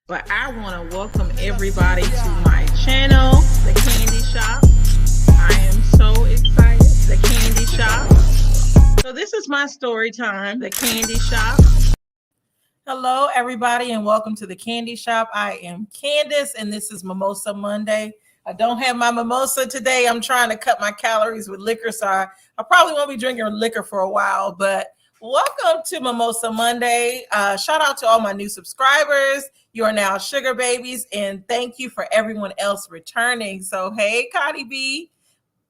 But I want to welcome everybody to my channel, The Candy Shop. I am so excited. The Candy Shop. So this is my story time, The Candy Shop. Hello, everybody, and welcome to The Candy Shop. I am Candace, and this is Mimosa Monday. I don't have my mimosa today. I'm trying to cut my calories with liquor, so I probably won't be drinking liquor for a while, but welcome to Mimosa Monday. Shout out to all my new subscribers. You are now sugar babies, and thank you for everyone else returning. So, hey, Cardi B,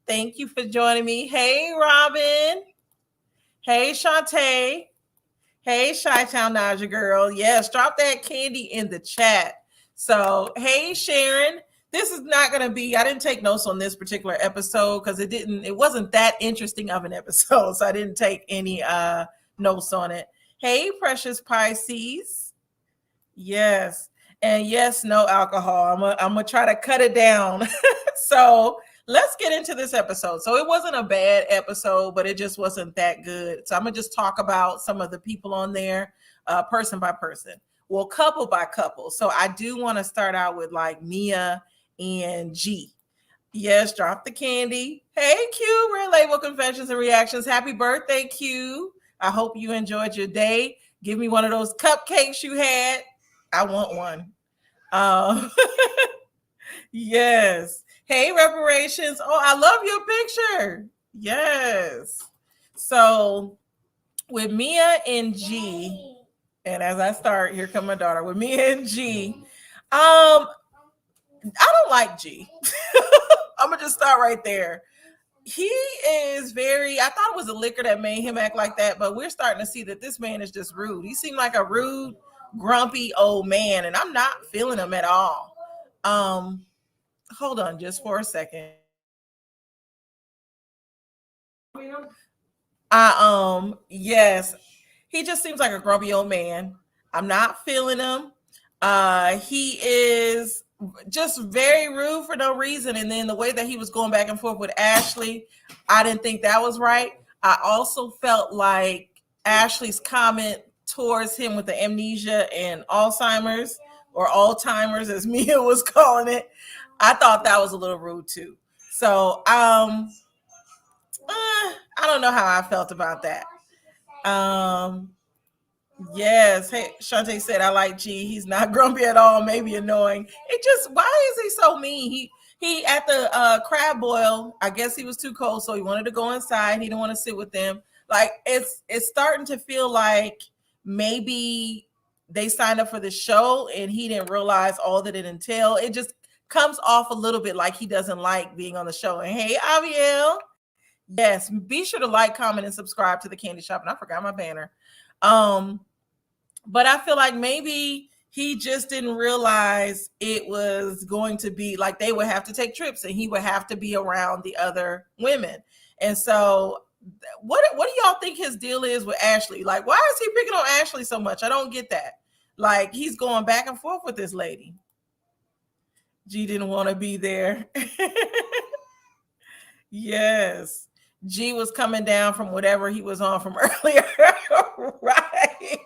thank you for joining me. Hey, Robin. Hey, Shantae. Hey, Chi-Town Naja girl. Yes, drop that candy in the chat. So, hey, Sharon. This is not going to be, I didn't take notes on this particular episode because it wasn't that interesting of an episode. So I didn't take any notes on it. Hey, precious Pisces. Yes. And yes, no alcohol. I'm going to try to cut it down. So let's get into this episode. So it wasn't a bad episode, but it just wasn't that good. So I'm going to just talk about some of the people on there, person by person. Well, couple by couple. So I do want to start out with like Mia and G. Yes, drop the candy. Hey, Q, Red Label Confessions and Reactions. Happy birthday, Q. I hope you enjoyed your day. Give me one of those cupcakes you had. I want one. Yes. Hey, Reparations. Oh, I love your picture. Yes. So with Mia and G, and as I start, here come my daughter. With Mia and G, I don't like G. I'm gonna just start right there. He is I thought it was the liquor that made him act like that, but we're starting to see that this man is just rude. He seemed like a rude, grumpy old man, and I'm not feeling him at all. Hold on just for a second. Yes, he just seems like a grumpy old man. I'm not feeling him. He is just very rude for no reason. And then the way that he was going back and forth with Ashley, I didn't think that was right. I also felt like Ashley's comment towards him with the amnesia and Alzheimer's, or Alzheimer's as Mia was calling it, I thought that was a little rude too. So I don't know how I felt about that. Yes. Hey, Shantae said, I like G. He's not grumpy at all, maybe annoying. Why is he so mean? He at the crab boil, I guess he was too cold, so he wanted to go inside. He didn't want to sit with them. Like, it's starting to feel like maybe they signed up for the show and he didn't realize all that it entailed. It just comes off a little bit like he doesn't like being on the show. And hey, Abiel. Yes, be sure to like, comment, and subscribe to the Candy Shop. And I forgot my banner. But I feel like maybe he just didn't realize it was going to be like they would have to take trips and he would have to be around the other women. And so what do y'all think his deal is with Ashley? Like, why is he picking on Ashley so much? I don't get that. Like, he's going back and forth with this lady. G didn't want to be there. Yes. G was coming down from whatever he was on from earlier. Right.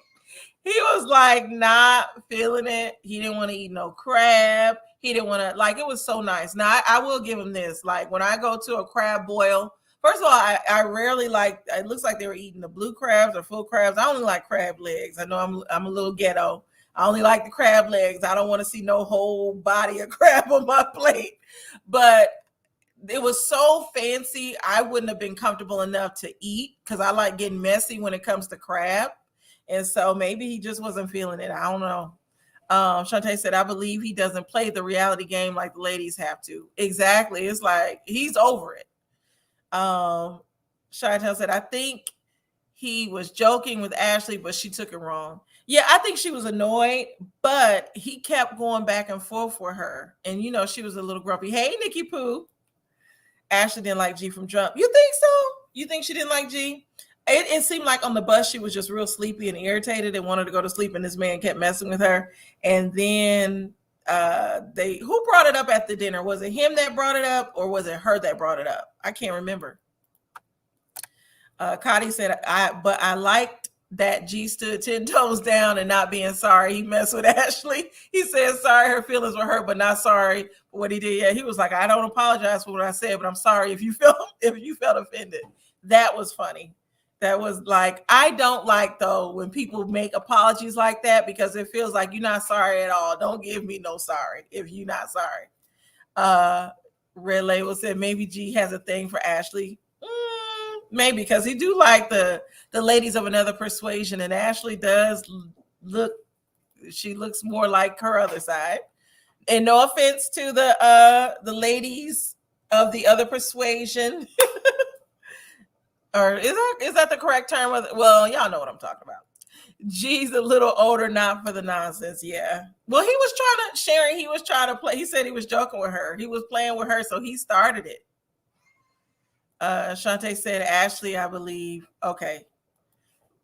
He was like not feeling it. He didn't want to eat no crab. He didn't want to, like, it was so nice. Now, I will give him this. Like, when I go to a crab boil, first of all, I rarely like, it looks like they were eating the blue crabs or full crabs. I only like crab legs. I know I'm a little ghetto. I only like the crab legs. I don't want to see no whole body of crab on my plate. But it was so fancy, I wouldn't have been comfortable enough to eat because I like getting messy when it comes to crab. And so maybe he just wasn't feeling it. I don't know. Shantae said, I believe he doesn't play the reality game like the ladies have to. Exactly. It's like he's over it. Shantae said, I think he was joking with Ashley, but she took it wrong. Yeah, I think she was annoyed, but he kept going back and forth with her. And, you know, she was a little grumpy. Hey, Nikki Pooh. Ashley didn't like G from jump. You think so? You think she didn't like G? It seemed like on the bus she was just real sleepy and irritated and wanted to go to sleep, and this man kept messing with her. And then who brought it up at the dinner? Was it him that brought it up, or was it her that brought it up? I can't remember. Cotty said, I liked that G stood 10 toes down and not being sorry. He messed with Ashley. He said sorry her feelings were hurt, but not sorry for what he did. Yeah, he was like, I don't apologize for what I said, but I'm sorry if you felt offended. That was funny. That was like, I don't like though when people make apologies like that because it feels like you're not sorry at all. Don't give me no sorry if you're not sorry. Red Label said maybe G has a thing for Ashley. Maybe because he do like the ladies of another persuasion, and Ashley does look. She looks more like her other side. And no offense to the ladies of the other persuasion, or is that the correct term? Well, y'all know what I'm talking about. G's a little older, not for the nonsense. Yeah. Well, he was trying to play. He said he was joking with her. He was playing with her, so he started it. Shantae said, Ashley, I believe. Okay.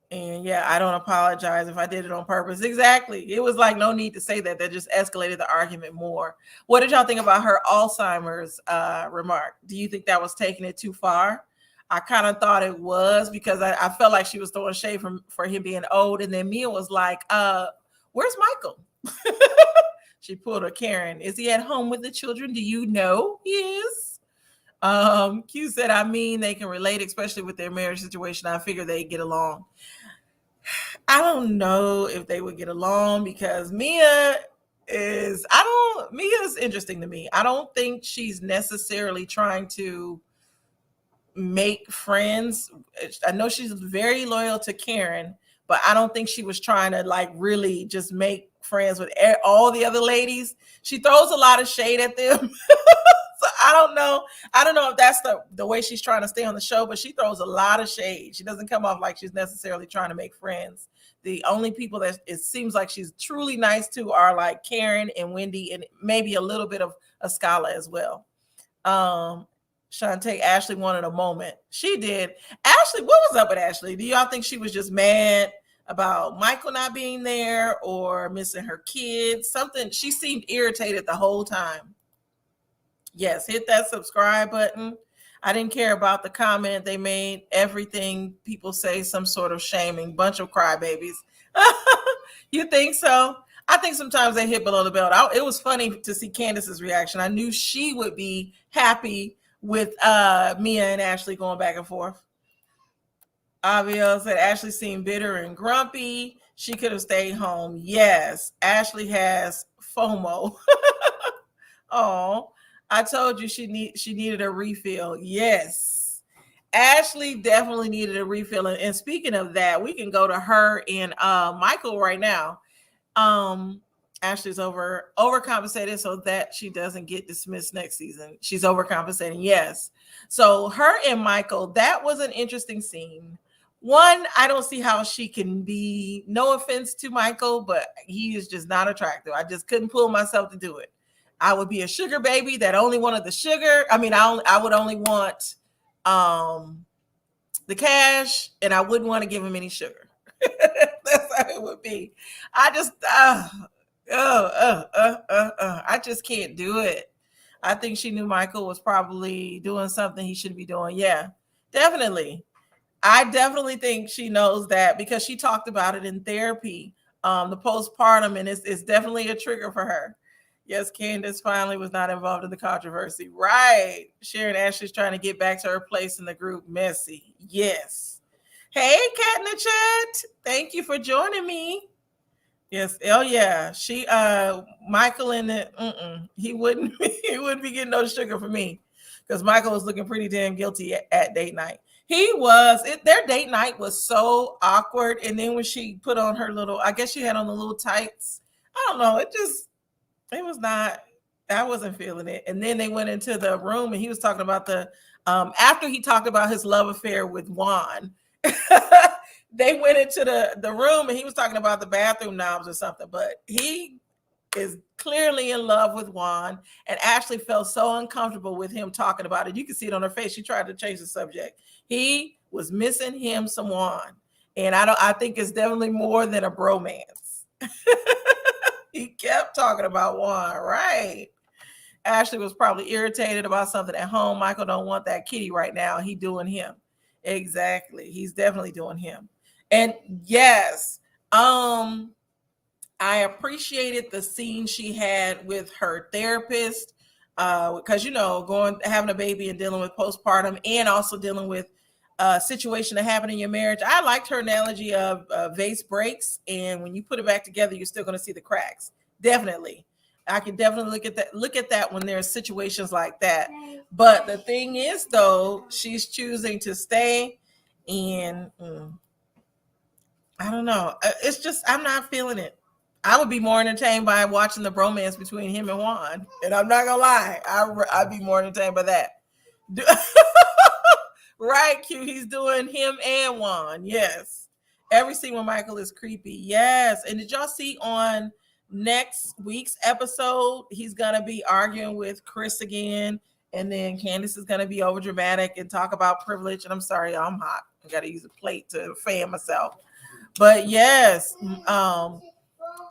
And yeah, I don't apologize if I did it on purpose. Exactly. It was like no need to say that. That just escalated the argument more. What did y'all think about her Alzheimer's remark? Do you think that was taking it too far? I kind of thought it was because I felt like she was throwing shade for him being old. And then Mia was like, where's Michael? She pulled a Karen. Is he at home with the children? Do you know he is? Q said, I mean, they can relate, especially with their marriage situation. I figure they get along. I don't know if they would get along because Mia's interesting to me. I don't think she's necessarily trying to make friends. I know she's very loyal to Karen, but I don't think she was trying to like really just make friends with all the other ladies. She throws a lot of shade at them. So I don't know if that's the way she's trying to stay on the show, but she throws a lot of shade. She doesn't come off like she's necessarily trying to make friends. The only people that it seems like she's truly nice to are like Karen and Wendy and maybe a little bit of Ascala as well. Shantae, Ashley wanted a moment. She did. Ashley, what was up with Ashley? Do y'all think she was just mad about Michael not being there or missing her kids? Something, she seemed irritated the whole time. Yes, hit that subscribe button. I didn't care about the comment they made. Everything people say, some sort of shaming, bunch of crybabies. You think so? I think sometimes they hit below the belt. It was funny to see Candace's reaction. I knew she would be happy with Mia and Ashley going back and forth. Abiel said Ashley seemed bitter and grumpy. She could have stayed home. Yes, Ashley has FOMO. Oh, I told you she needed a refill. Yes, Ashley definitely needed a refill. And speaking of that, we can go to her and Michael right now. Ashley's overcompensated so that she doesn't get dismissed next season. She's overcompensating. Yes. So her and Michael, that was an interesting scene. One, I don't see how she can be, no offense to Michael, but he is just not attractive. I just couldn't pull myself to do it. I would be a sugar baby that only wanted the sugar. I mean, I would only want the cash, and I wouldn't want to give him any sugar. That's how it would be. I just, I just can't do it. I think she knew Michael was probably doing something he shouldn't be doing. Yeah, definitely. I definitely think she knows that because she talked about it in therapy, the postpartum, and it's definitely a trigger for her. Yes, Candace finally was not involved in the controversy. Right. Sharon Ashley's trying to get back to her place in the group. Messy. Yes. Hey, Cat in the chat. Thank you for joining me. Yes. Oh, yeah. Michael in the, he wouldn't be getting no sugar for me because Michael was looking pretty damn guilty at date night. He was. Their date night was so awkward. And then when she put on her little, I guess she had on the little tights. I don't know. It was not, I wasn't feeling it. And then they went into the room and he was talking about after he talked about his love affair with Juan, they went into the room and he was talking about the bathroom knobs or something, but he is clearly in love with Juan, and Ashley felt so uncomfortable with him talking about it. You can see it on her face. She tried to change the subject. He was missing him some Juan. And I think it's definitely more than a bromance. He kept talking about Juan, right? Ashley was probably irritated about something at home. Michael don't want that kitty right now. He doing him. Exactly. He's definitely doing him. And yes, um, I appreciated the scene she had with her therapist, because going having a baby and dealing with postpartum and also dealing with a situation that happened in your marriage. I liked her analogy of vase breaks, and when you put it back together, you're still going to see the cracks. Definitely, I can definitely look at that. Look at that when there's situations like that. But the thing is, though, she's choosing to stay, and I don't know. It's just I'm not feeling it. I would be more entertained by watching the bromance between him and Juan, and I'm not gonna lie, I'd be more entertained by that. Right, Q. He's doing him and Juan. Yes, every scene with Michael is creepy. Yes, and did y'all see on next week's episode? He's gonna be arguing with Chris again, and then Candace is gonna be over dramatic and talk about privilege. And I'm sorry, I'm hot. I gotta use a plate to fan myself. But yes,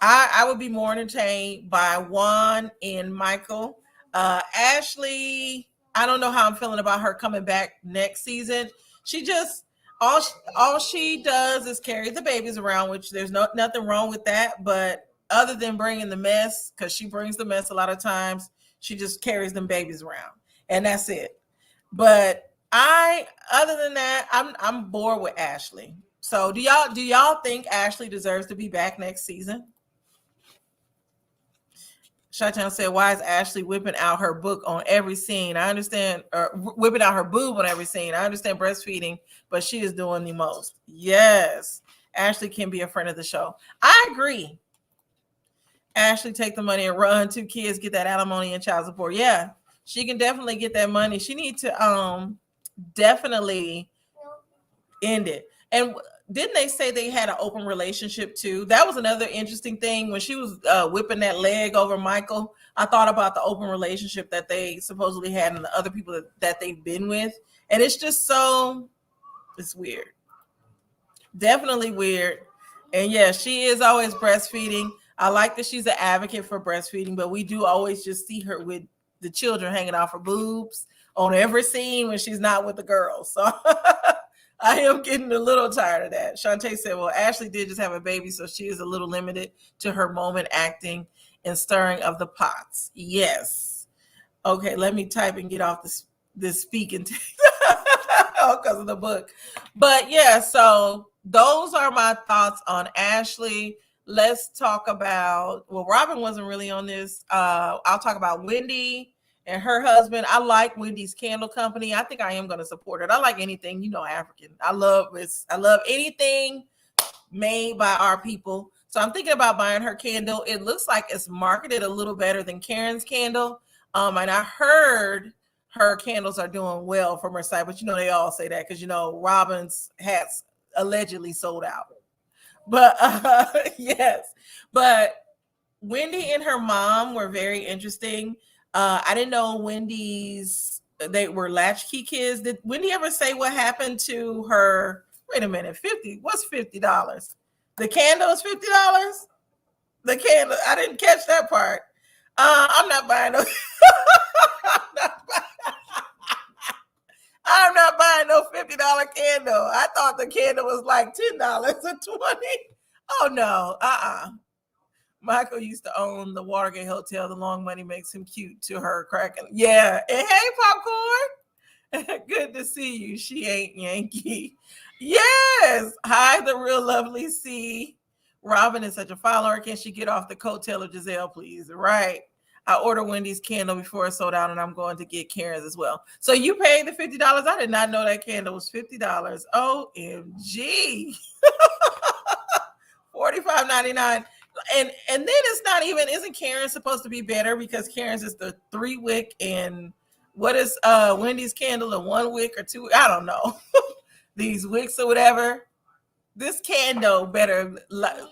I would be more entertained by Juan and Michael. Ashley, I don't know how I'm feeling about her coming back next season. She just all she does is carry the babies around, which there's nothing wrong with that. But other than bringing the mess, because she brings the mess a lot of times, she just carries them babies around, and that's it. But other than that, I'm bored with Ashley. So do y'all think Ashley deserves to be back next season? Shaitan said, "Why is Ashley whipping out her book on every scene? I understand, or whipping out her boob on every scene. I understand breastfeeding, but she is doing the most." Yes, Ashley can be a friend of the show. I agree. Ashley, take the money and run. Two kids, get that alimony and child support. Yeah, she can definitely get that money. She need to definitely end it. And didn't they say they had an open relationship too? That was another interesting thing when she was whipping that leg over Michael. I thought about the open relationship that they supposedly had and the other people that they've been with, and it's just it's weird. Definitely weird. And yeah, she is always breastfeeding. I like that she's an advocate for breastfeeding, but we do always just see her with the children hanging off her boobs on every scene when she's not with the girls. So I am getting a little tired of that. Shantae said, well, Ashley did just have a baby, so she is a little limited to her moment acting and stirring of the pots. Yes. Okay, let me type and get off this speaking because of the book. But yeah, so those are my thoughts on Ashley. Let's talk about, well, Robin wasn't really on this. I'll talk about Wendy and her husband. I like Wendy's Candle Company. I think I am going to support it. I like anything, African. I love anything made by our people. So I'm thinking about buying her candle. It looks like it's marketed a little better than Karen's candle. And I heard her candles are doing well from her site, but they all say that because Robin's hats allegedly sold out. But yes, but Wendy and her mom were very interesting. I didn't know they were latchkey kids. Did Wendy ever say what happened to her? Wait a minute, 50. What's $50? The candle is $50? The candle, I didn't catch that part. I'm not buying no. I'm not buying no $50 candle. I thought the candle was like $10 or $20. Oh no, Michael used to own the Watergate Hotel. The long money makes him cute to her cracking. Yeah. And hey, Popcorn. Good to see you. She ain't Yankee. Yes. Hi, the real lovely C. Robin is such a follower. Can she get off the coattail of Giselle, please? Right. I ordered Wendy's candle before it sold out, and I'm going to get Karen's as well. So you paid the $50. I did not know that candle was $50. OMG. $45.99. And then it's not even, isn't Karen supposed to be better because Karen's is the 3-wick and what is Wendy's candle, a 1-wick or 2? I don't know. These wicks or whatever. This candle better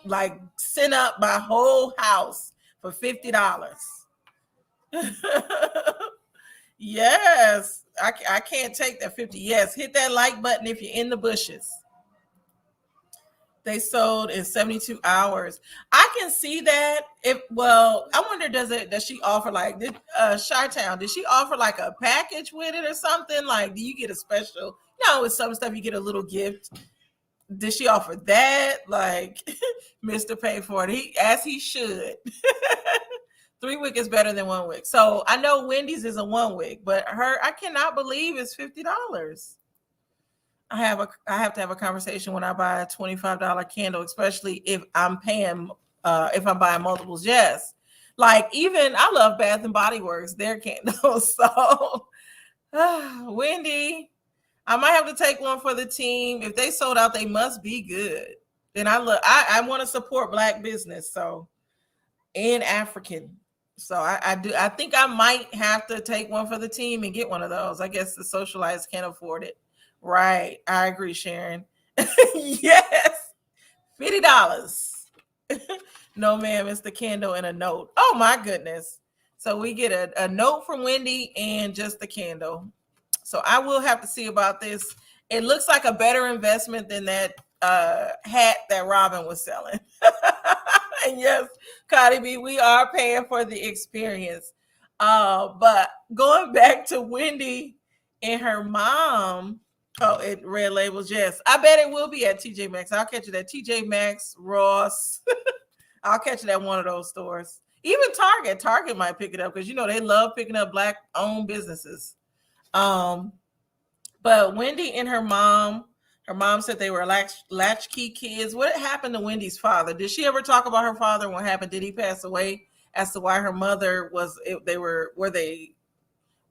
like send up my whole house for $50. Yes, I can't take that 50. Yes, hit that like button if you're in the bushes. They sold in 72 hours. I can see that. I wonder, does she offer like did Chi-Town, did she offer like a package with it or something? Like, do you get a special, with some stuff you get a little gift? Did she offer that? Like, Mr. Pay for it. As he should. 3 week is better than 1 week. So I know Wendy's is a 1 week, but I cannot believe it's $50. I have to have a conversation when I buy a $25 candle, especially if I'm paying if I'm buying multiples. Yes. Like, even I love Bath and Body Works, their candles. So Wendy, I might have to take one for the team. If they sold out, they must be good. And I want to support Black business, so, and African. So I think I might have to take one for the team and get one of those. I guess the socialites can't afford it. Right. I agree, Sharon. Yes. $50. No, ma'am, it's the candle and a note. Oh my goodness. So we get a note from Wendy and just the candle. So I will have to see about this. It looks like a better investment than that hat that Robin was selling. And yes, Cardi B, we are paying for the experience. But going back to Wendy and her mom, it Red Labels, yes. I bet it will be at TJ Maxx. I'll catch it at TJ Maxx, Ross. I'll catch it at one of those stores. Even Target. Target might pick it up because, they love picking up Black-owned businesses. But Wendy and her mom said they were latchkey kids. What happened to Wendy's father? Did she ever talk about her father? What happened? Did he pass away? As to why her mother when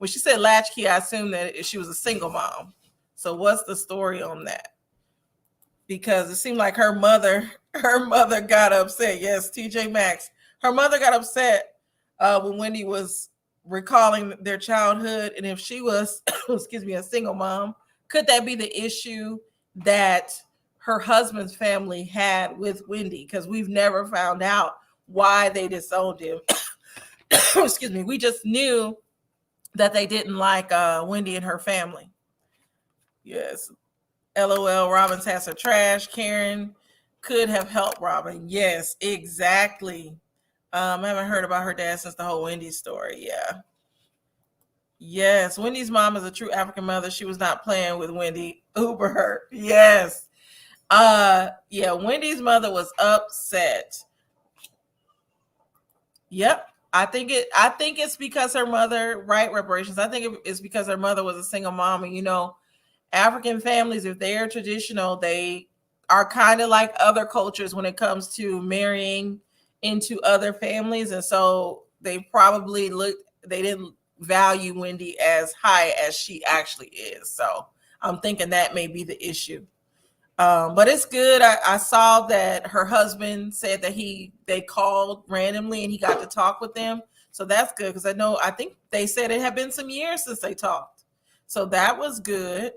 she said latchkey, I assumed that she was a single mom. So what's the story on that? Because it seemed like her mother got upset. Yes, TJ Maxx. Her mother got upset when Wendy was recalling their childhood, and if she was a single mom, could that be the issue that her husband's family had with Wendy? Because we've never found out why they disowned him. Excuse me. We just knew that they didn't like Wendy and her family. Yes. LOL, Robin's has her trash. Karen could have helped Robin. Yes, exactly. I haven't heard about her dad since the whole Wendy story. Yeah. Yes, Wendy's mom is a true African mother. She was not playing with Wendy. Uber her. Yes. Yeah, Wendy's mother was upset. Yep. I think it's because her mother, right, reparations. I think it's because her mother was a single mom, and African families, if they're traditional, they are kind of like other cultures when it comes to marrying into other families. And so they didn't value Wendy as high as she actually is. So I'm thinking that may be the issue. But it's good. I saw that her husband said that they called randomly and he got to talk with them. So that's good because I think they said it had been some years since they talked. So that was good.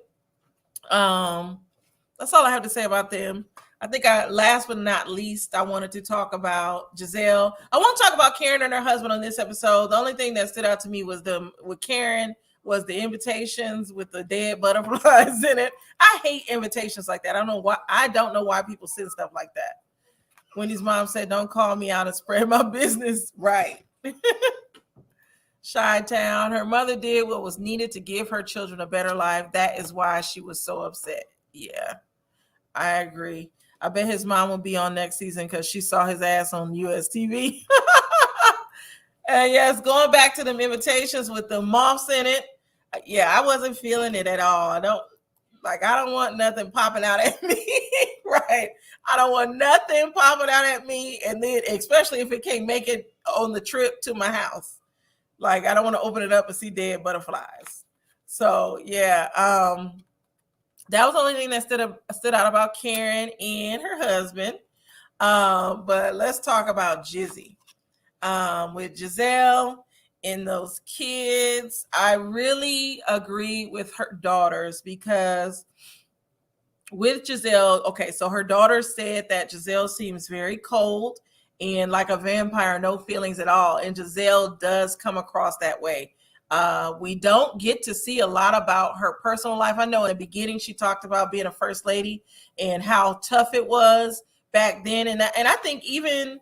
That's all I have to say about them. I think last but not least, I wanted to talk about Giselle. I won't talk about Karen and her husband on this episode. The only thing that stood out to me was with Karen was the invitations with the dead butterflies in it. I hate invitations like that. I don't know why people send stuff like that. Wendy's mom said, "Don't call me out and spread my business." Right. Chi-Town. Her mother did what was needed to give her children a better life. That is why she was so upset. Yeah, I agree. I bet his mom will be on next season because she saw his ass on US TV. And yes, going back to them invitations with the moths in it. Yeah, I wasn't feeling it at all. I don't want nothing popping out at me. Right. I don't want nothing popping out at me. And then especially if it can't make it on the trip to my house. Like, I don't want to open it up and see dead butterflies. So yeah, that was the only thing that stood out about Karen and her husband. But let's talk about Jizzy. With Giselle and those kids, I really agree with her daughters because with Giselle, okay, so her daughter said that Giselle seems very cold and like a vampire, no feelings at all. And Giselle does come across that way. We don't get to see a lot about her personal life. I know in the beginning she talked about being a first lady and how tough it was back then. And I think even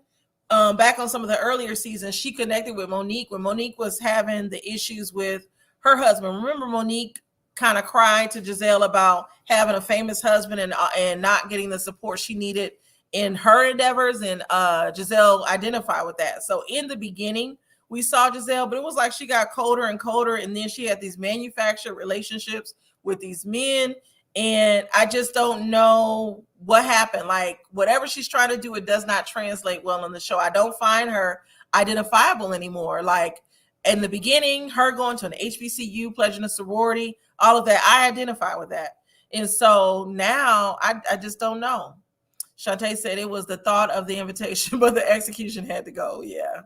back on some of the earlier seasons, she connected with Monique when Monique was having the issues with her husband. Remember, Monique kind of cried to Giselle about having a famous husband and not getting the support she needed in her endeavors, and Giselle identified with that. So in the beginning, we saw Giselle, but it was like she got colder and colder, and then she had these manufactured relationships with these men, and I just don't know what happened. Like whatever she's trying to do, it does not translate well on the show. I don't find her identifiable anymore. Like in the beginning, her going to an HBCU, pledging a sorority, all of that, I identify with that. And so now I just don't know. Shantae said it was the thought of the invitation, but the execution had to go. Yeah.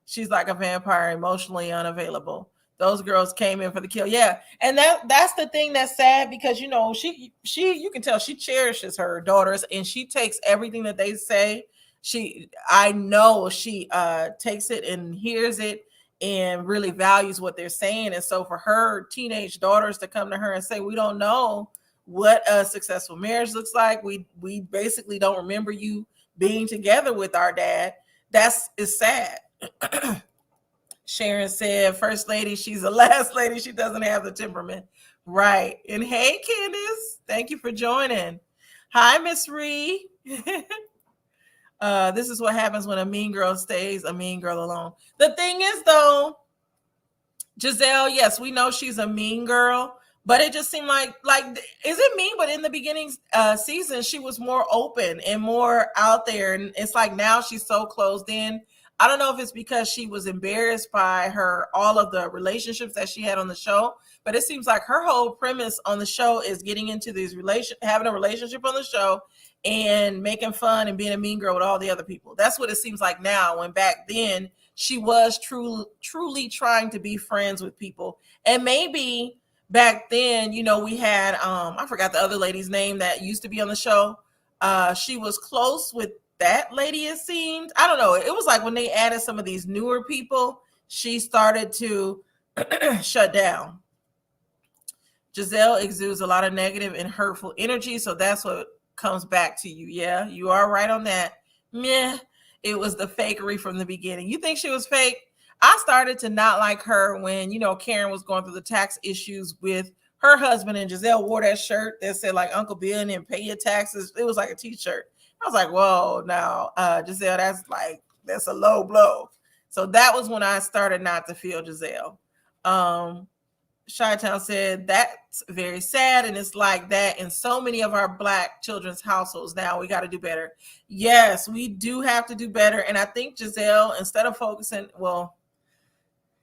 She's like a vampire, emotionally unavailable. Those girls came in for the kill. Yeah. And that's the thing that's sad, because she you can tell she cherishes her daughters, and she takes everything that they say. I know she takes it and hears it and really values what they're saying. And so for her teenage daughters to come to her and say, we don't know what a successful marriage looks like. We basically don't remember you being together with our dad. Is sad. Sharon said, First Lady, she's the last lady. She doesn't have the temperament. Right. And hey, Candace, thank you for joining. Hi, Miss Ree. This is what happens when a mean girl stays a mean girl alone. The thing is, though, Giselle, yes, we know she's a mean girl, but it just seemed like is it mean? But in the beginning season, she was more open and more out there, and it's like now she's so closed in. I don't know if it's because she was embarrassed by all of the relationships that she had on the show, but it seems like her whole premise on the show is getting into having a relationship on the show and making fun and being a mean girl with all the other people. That's what it seems like now, when back then she was truly trying to be friends with people. And maybe back then, we had I forgot the other lady's name that used to be on the show. She was close with that lady, it seemed. I don't know. It was like when they added some of these newer people, she started to shut down. Giselle exudes a lot of negative and hurtful energy, so that's what comes back to you. Yeah, you are right on that. Meh. It was the fakery from the beginning. You think she was fake? I started to not like her when, Karen was going through the tax issues with her husband, and Giselle wore that shirt that said like Uncle Bill didn't pay your taxes. It was like a t-shirt. I was like, whoa, now, Giselle, that's a low blow. So that was when I started not to feel Giselle. Chi-Town said, that's very sad, and it's like that in so many of our Black children's households now. We got to do better. Yes, we do have to do better. And I think Giselle, instead of focusing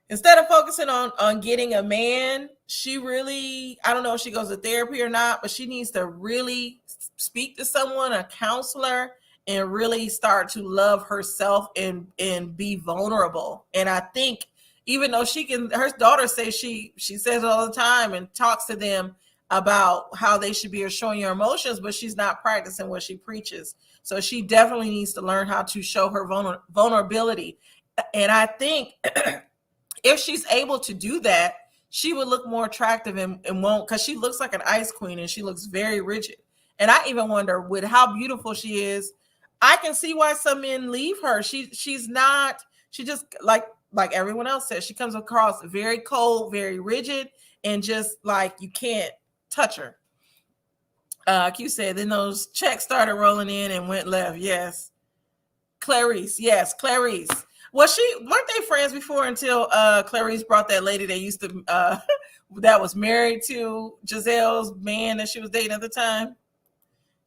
on getting a man, she really, I don't know if she goes to therapy or not, but she needs to really speak to someone, a counselor, and really start to love herself and be vulnerable. And I think, even though her daughter says she says it all the time and talks to them about how they should be showing your emotions, but she's not practicing what she preaches. So she definitely needs to learn how to show her vulnerability. And I think if she's able to do that, she would look more attractive and won't, because she looks like an ice queen and she looks very rigid. And I even wonder, with how beautiful she is, I can see why some men leave her. She just like everyone else says, she comes across very cold, very rigid, and just like you can't touch her. Q said, then those checks started rolling in and went left. Yes. Clarice. Yes, Clarice. Weren't they friends before until Clarice brought that lady they used to that was married to Giselle's man that she was dating at the time?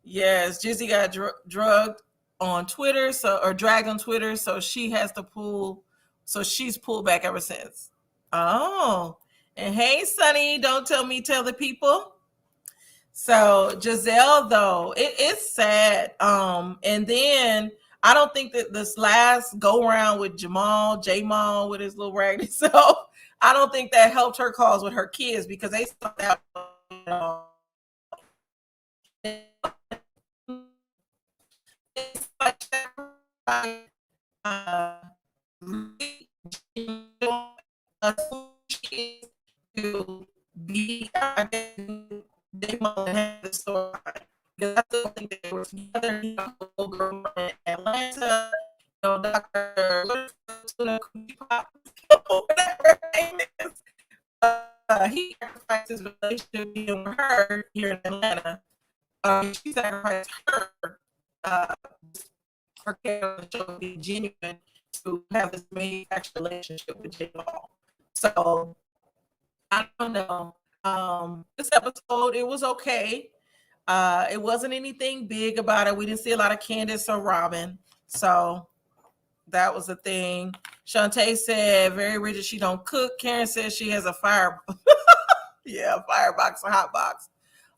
Yes, Jizzy got drugged on Twitter, or dragged on Twitter, so she has to pull. So she's pulled back ever since. Oh, and hey, Sonny, don't tell me, tell the people. So Giselle, though, it's sad. And then I don't think that this last go around with Jamal with his little raggedy self, I don't think that helped her cause with her kids, because they saw that. To be they might have the story, because I still think they were together. In Atlanta, Dr. Whatever her name is, he this relationship being with her here in Atlanta. She sacrificed uh, her character on the show to be genuine to have this manufactured relationship with J. Law. So I don't know. This episode, it was okay. It wasn't anything big about it. We didn't see a lot of Candace or Robin. So that was the thing. Shantae said, very rigid, she don't cook. Karen says she has a fire. Yeah, firebox or hot box.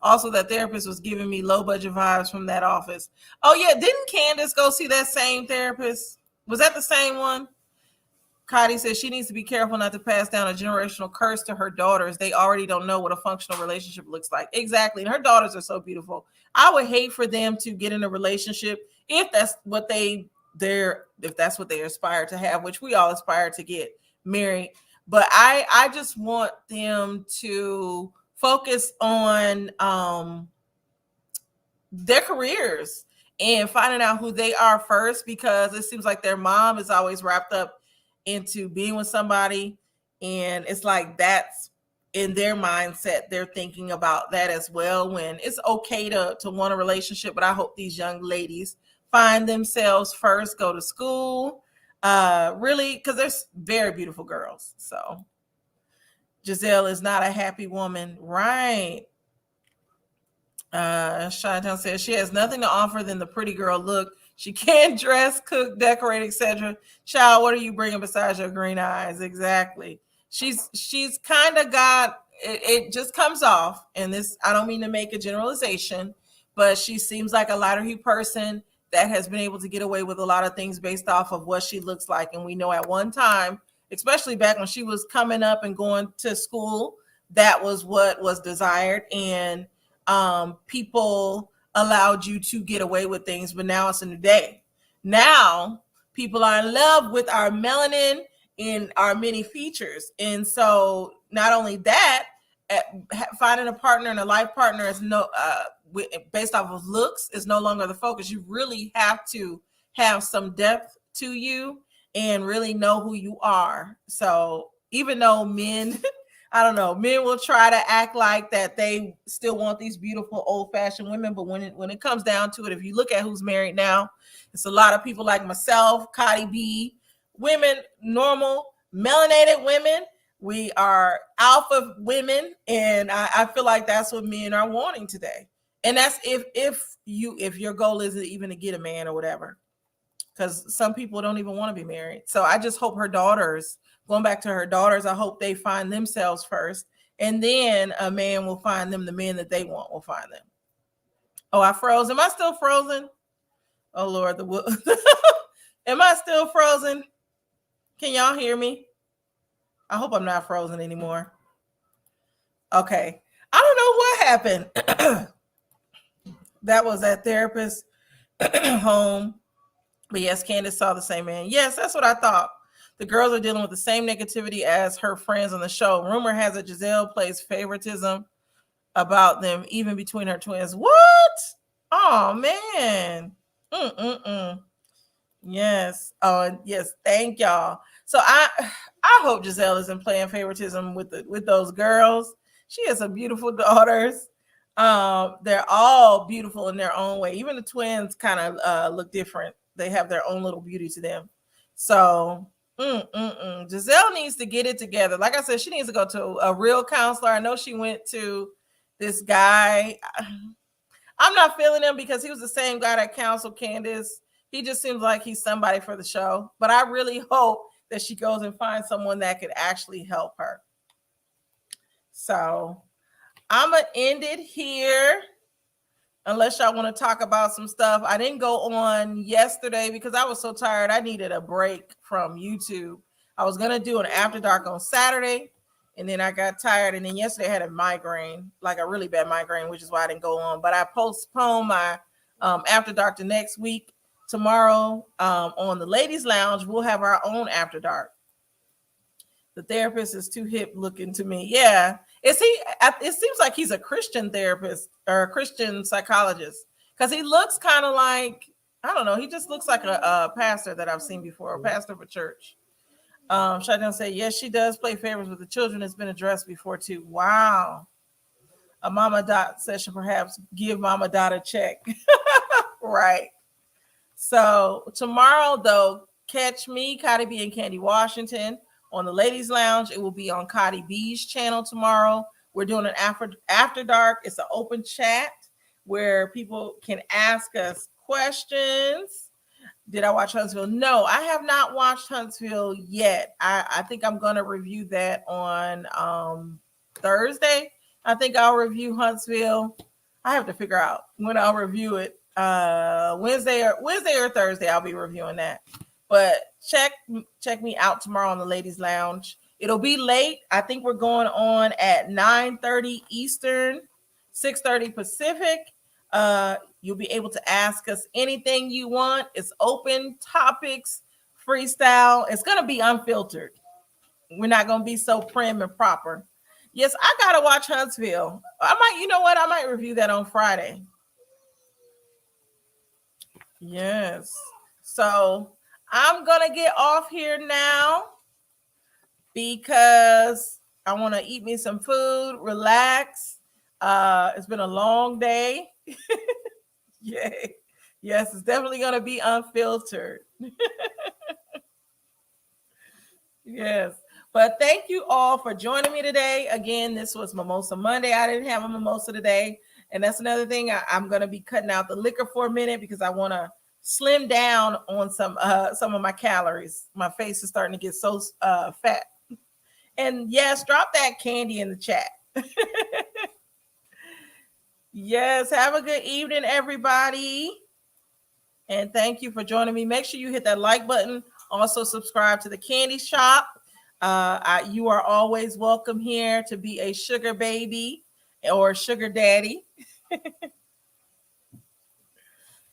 Also, that therapist was giving me low budget vibes from that office. Oh, yeah. Didn't Candace go see that same therapist? Was that the same one? Cotty says she needs to be careful not to pass down a generational curse to her daughters. They already don't know what a functional relationship looks like. Exactly. And her daughters are so beautiful. I would hate for them to get in a relationship if that's what if that's what they aspire to have, which we all aspire to get married. But I just want them to focus on their careers and finding out who they are first, because it seems like their mom is always wrapped up into being with somebody, and it's like that's in their mindset. They're thinking about that as well, when it's okay to want a relationship. But I hope these young ladies find themselves first, go to school, really, because they're very beautiful girls. So Giselle is not a happy woman, right? Chi-Town says she has nothing to offer than the pretty girl look. She can't dress, cook, decorate, etc. Child, what are you bringing besides your green eyes? Exactly. She's kind of got it, it just comes off, and this, I don't mean to make a generalization, but she seems like a lighter person that has been able to get away with a lot of things based off of what she looks like. And we know at one time, especially back when she was coming up and going to school, that was what was desired. And people allowed you to get away with things, but now it's a new day. Now people are in love with our melanin and our many features. And so not only that, finding a partner and a life partner is based off of looks is no longer the focus. You really have to have some depth to you and really know who you are. So even though men I don't know, men will try to act like that they still want these beautiful old-fashioned women, but when it comes down to it, if you look at who's married now, it's a lot of people like myself, Cardi B, women, normal melanated women. We are alpha women, and I feel like that's what men are wanting today. And that's if your goal is even to get a man or whatever, because some people don't even want to be married. So I just hope her daughters, going back to her daughters, I hope they find themselves first, and then a man will find them. The men that they want will find them. Oh, I froze. Am I still frozen? Oh Lord, am I still frozen? Can y'all hear me? I hope I'm not frozen anymore. Okay. I don't know what happened. That was that therapist home. But yes, Candace saw the same man. Yes, that's what I thought. The girls are dealing with the same negativity as her friends on the show. Rumor has it Giselle plays favoritism about them, even between her twins. What? Oh, man. Yes. Oh, and yes. Thank y'all. So I hope Giselle isn't playing favoritism with those girls. She has some beautiful daughters. They're all beautiful in their own way. Even the twins kind of look different. They have their own little beauty to them. So Giselle needs to get it together. Like I said, she needs to go to a real counselor. I know she went to this guy. I'm not feeling him because he was the same guy that counseled Candace. He just seems like he's somebody for the show. But I really hope that she goes and finds someone that could actually help her. So I'm going to end it here. Unless y'all want to talk about some stuff. I didn't go on yesterday because I was so tired. I needed a break from YouTube. I was going to do an After Dark on Saturday, and then I got tired. And then yesterday I had a migraine, like a really bad migraine, which is why I didn't go on. But I postponed my After Dark to next week. Tomorrow on the Ladies Lounge, we'll have our own After Dark. The therapist is too hip looking to me. Yeah. Is he? It seems like he's a Christian therapist or a Christian psychologist, because he looks kind of like, I don't know. He just looks like a pastor that I've seen before, a pastor of a church. Shaitan say, yes, she does play favorites with the children. It's been addressed before too. Wow. A Mama Dot session, perhaps give Mama Dot a check. Right. So tomorrow, though, catch me, Cotty B and Candy Washington, on the Ladies Lounge. It will be on Cotty B's channel tomorrow. We're doing an after dark. It's an open chat where people can ask us questions. Did I watch Huntsville? No, I have not watched Huntsville yet. I think I'm going to review that on Thursday. I think I'll review Huntsville. I have to figure out when I'll review it. Wednesday or Thursday, I'll be reviewing that. But check me out tomorrow on the Ladies Lounge. It'll be late. I think we're going on at 9:30 Eastern, 6:30 Pacific. You'll be able to ask us anything you want. It's open topics, freestyle. It's going to be unfiltered. We're not going to be so prim and proper. Yes, I got to watch Huntsville. You know what? I might review that on Friday. Yes. So I'm going to get off here now because I want to eat me some food, relax. It's been a long day. Yay. Yes, it's definitely going to be unfiltered. Yes. But thank you all for joining me today. Again, this was Mimosa Monday. I didn't have a mimosa today. And that's another thing. I'm going to be cutting out the liquor for a minute because I want to slim down on some of my calories. My face is starting to get so fat. And yes, drop that candy in the chat. Yes, have a good evening, everybody. And thank you for joining me. Make sure you hit that like button. Also subscribe to the Candy Shop. You are always welcome here to be a sugar baby or sugar daddy.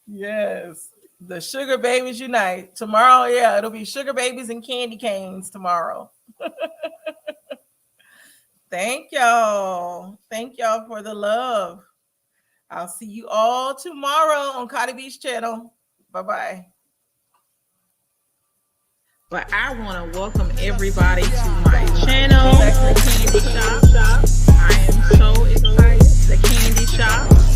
Yes, the sugar babies unite. Tomorrow, yeah, it'll be sugar babies and candy canes tomorrow. Thank y'all. Thank y'all for the love. I'll see you all tomorrow on Cotty B's channel. Bye-bye. But I want to welcome everybody to my channel, The Candy Shop. I am so excited. The Candy Shop.